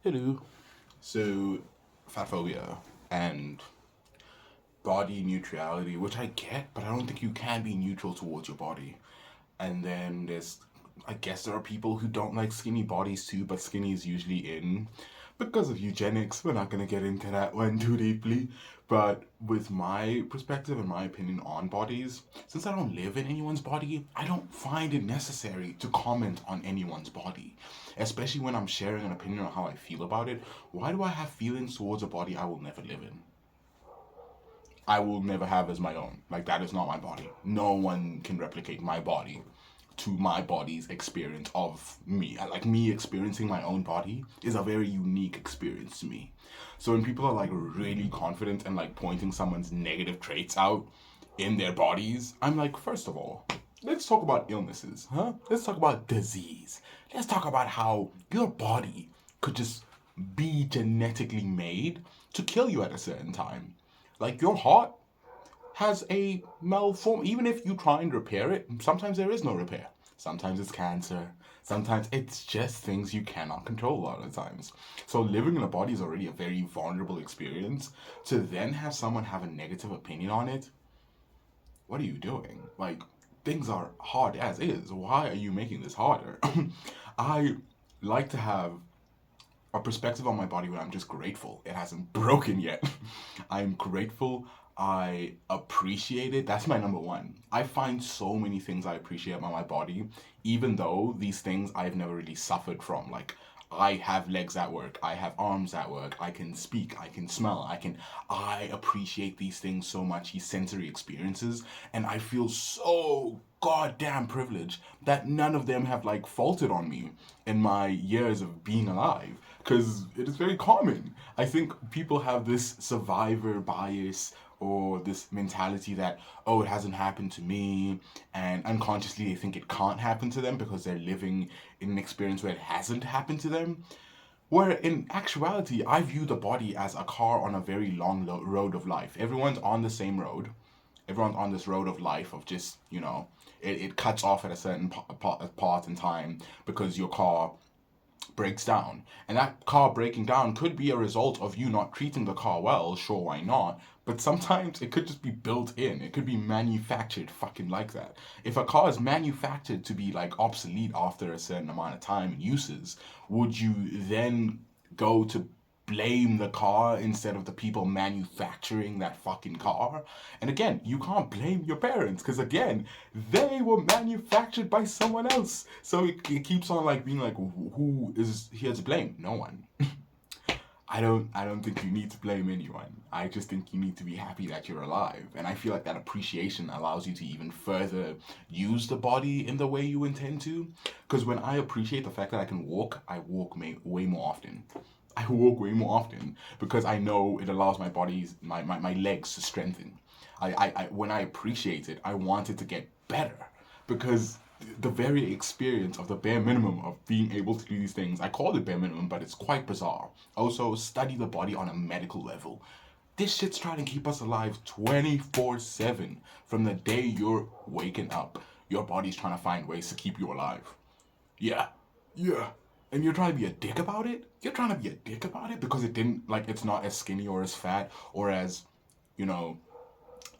Hello. So, fat phobia and body neutrality, which I get, but I don't think you can be neutral towards your body. And then I guess there are people who don't like skinny bodies too, but skinny is usually in because of eugenics. We're not going to get into that one too deeply. But with my perspective and my opinion on bodies, since I don't live in anyone's body, I don't find it necessary to comment on anyone's body. Especially when I'm sharing an opinion on how I feel about it. Why do I have feelings towards a body I will never live in? I will never have as my own. Like, that is not my body. No one can replicate my body to my body's experience of me. Like, me experiencing my own body is a very unique experience to me. So when people are like really confident and like pointing someone's negative traits out in their bodies, I'm like, first of all, let's talk about illnesses, huh? Let's talk about disease. Let's talk about how your body could just be genetically made to kill you at a certain time. Like, your heart has a malform. Even if you try and repair it, sometimes there is no repair. Sometimes it's cancer. Sometimes it's just things you cannot control a lot of the times. So living in a body is already a very vulnerable experience. To then have someone have a negative opinion on it, what are you doing? Like, things are hard as is. Why are you making this harder? I like to have a perspective on my body where I'm just grateful it hasn't broken yet. I'm grateful. I appreciate it. That's my number one. I find so many things I appreciate about my body, even though these things I've never really suffered from. Like, I have legs at work, I have arms at work, I can speak, I can smell, I appreciate these things so much, these sensory experiences, and I feel so goddamn privileged that none of them have like faulted on me in my years of being alive, because it is very common. I think people have this survivor bias or this mentality that, oh, it hasn't happened to me, and unconsciously they think it can't happen to them because they're living in an experience where it hasn't happened to them. Where in actuality, I view the body as a car on a very long road of life. Everyone's on the same road. Everyone's on this road of life of just, it cuts off at a certain part in time because your car breaks down. And that car breaking down could be a result of you not treating the car well, sure, why not? But sometimes it could just be built in. It could be manufactured fucking like that. If a car is manufactured to be like obsolete after a certain amount of time and uses, would you then go to blame the car instead of the people manufacturing that fucking car? And again, you can't blame your parents because again, they were manufactured by someone else. So it keeps on like being like, who is here to blame? No one. I don't think you need to blame anyone. I just think you need to be happy that you're alive. And I feel like that appreciation allows you to even further use the body in the way you intend to. Because when I appreciate the fact that I can walk, I walk way more often. I walk way more often because I know it allows my legs to strengthen. When I appreciate it, I want it to get better because the very experience of the bare minimum of being able to do these things, I call it bare minimum, but it's quite bizarre. Also, study the body on a medical level. This shit's trying to keep us alive 24/7. From the day you're waking up, your body's trying to find ways to keep you alive. Yeah, yeah. And you're trying to be a dick about it? You're trying to be a dick about it because it didn't, like, it's not as skinny or as fat or as, you know,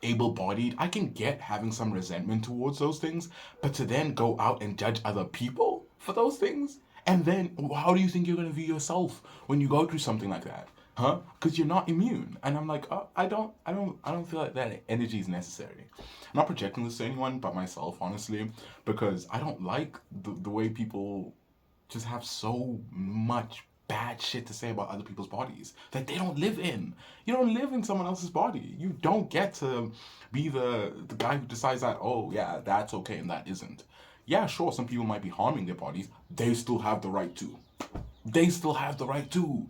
able bodied. I can get having some resentment towards those things, but to then go out and judge other people for those things, and then how do you think you're gonna view yourself when you go through something like that? Huh? Because you're not immune. And I'm like, I don't feel like that energy is necessary. I'm not projecting this to anyone but myself, honestly, because I don't like the way people just have so much bad shit to say about other people's bodies that they don't live in. You don't live in someone else's body. You don't get to be the guy who decides that, oh yeah, that's okay and that isn't. Yeah, sure, some people might be harming their bodies. They still have the right to. They still have the right to.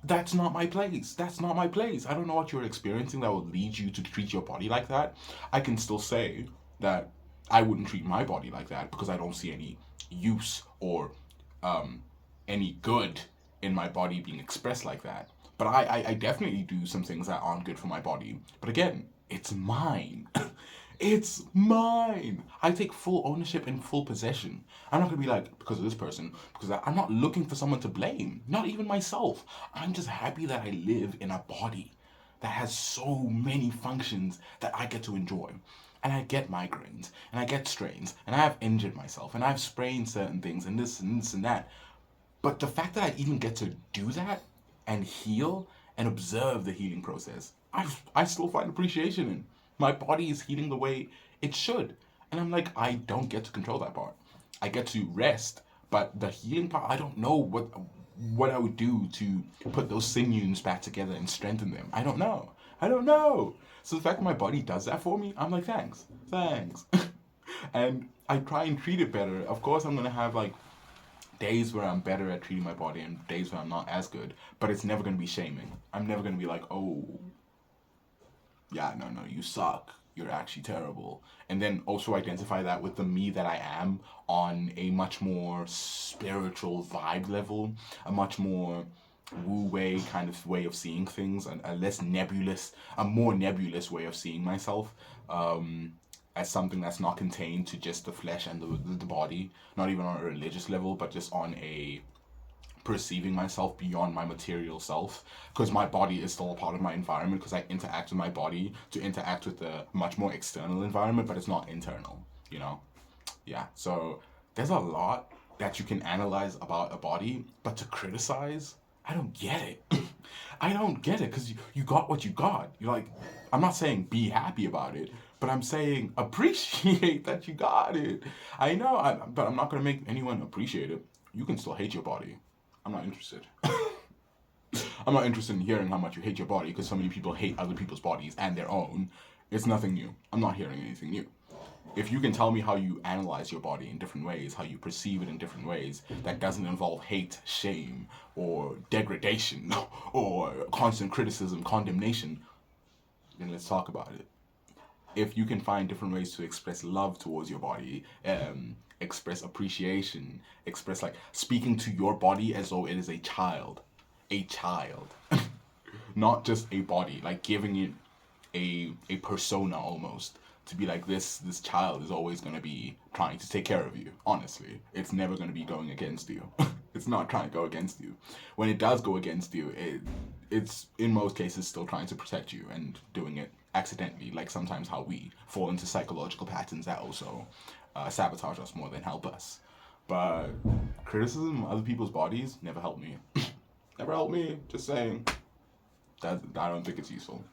That's not my place. That's not my place. I don't know what you're experiencing that would lead you to treat your body like that. I can still say that I wouldn't treat my body like that because I don't see any use or um, any good in my body being expressed like that. But I definitely do some things that aren't good for my body. But again, it's mine. It's mine. I take full ownership and full possession. I'm not gonna be like, because of this person, because I'm not looking for someone to blame, not even myself. I'm just happy that I live in a body that has so many functions that I get to enjoy. And I get migraines, and I get strains, and I have injured myself, and I've sprained certain things, and this and this and that. But the fact that I even get to do that and heal and observe the healing process, I still find appreciation in. My body is healing the way it should. And I'm like, I don't get to control that part. I get to rest, but the healing part, I don't know what I would do to put those sinews back together and strengthen them. I don't know. I don't know. So the fact that my body does that for me, I'm like, thanks. Thanks. And I try and treat it better. Of course, I'm gonna have like days where I'm better at treating my body and days where I'm not as good, but it's never gonna be shaming. I'm never gonna be like, oh, yeah, no, no, you suck. You're actually terrible. And then also identify that with the me that I am on a much more spiritual vibe level, a much more woo way kind of way of seeing things, a less nebulous, a more nebulous way of seeing myself. As something that's not contained to just the flesh and the body, not even on a religious level, but just on a perceiving myself beyond my material self, because my body is still a part of my environment, because I interact with my body to interact with the much more external environment, but it's not internal, you know. Yeah, so there's a lot that you can analyze about a body, but to criticize, I don't get it. I don't get it, because you got what you got. You're like, I'm not saying be happy about it, but I'm saying appreciate that you got it. I know, but I'm not going to make anyone appreciate it. You can still hate your body. I'm not interested. I'm not interested in hearing how much you hate your body, because so many people hate other people's bodies and their own. It's nothing new. I'm not hearing anything new. If you can tell me how you analyze your body in different ways, how you perceive it in different ways, that doesn't involve hate, shame, or degradation, or constant criticism, condemnation, then let's talk about it. If you can find different ways to express love towards your body, express appreciation, express like speaking to your body as though it is a child, not just a body, like giving it a persona almost, to be like, this child is always going to be trying to take care of you. Honestly, it's never going to be going against you. It's not trying to go against you. When it does go against you, it's in most cases still trying to protect you and doing it accidentally, like sometimes how we fall into psychological patterns that also sabotage us more than help us. But criticism of other people's bodies never helped me. Never helped me. Just saying. That I don't think it's useful.